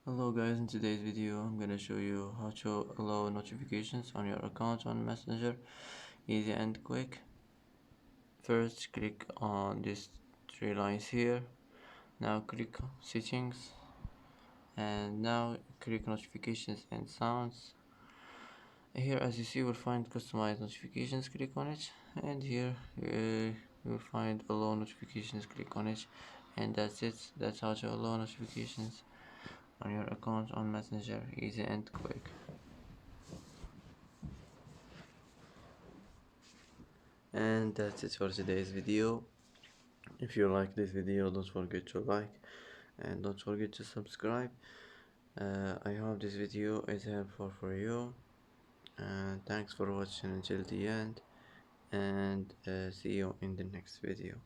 Hello guys, in today's video I'm gonna show you how to allow notifications on your account on Messenger, easy and quick. First click on these three lines here, now click settings, and now click notifications and sounds. Here as you see you will find customize notifications, click on it, and here you will find allow notifications, click on it, and that's it. That's how to allow notifications on your account on Messenger, easy and quick. And that's it for today's video. If you like this video, don't forget to like and don't forget to subscribe. I hope this video is helpful for you, and thanks for watching until the end, and see you in the next video.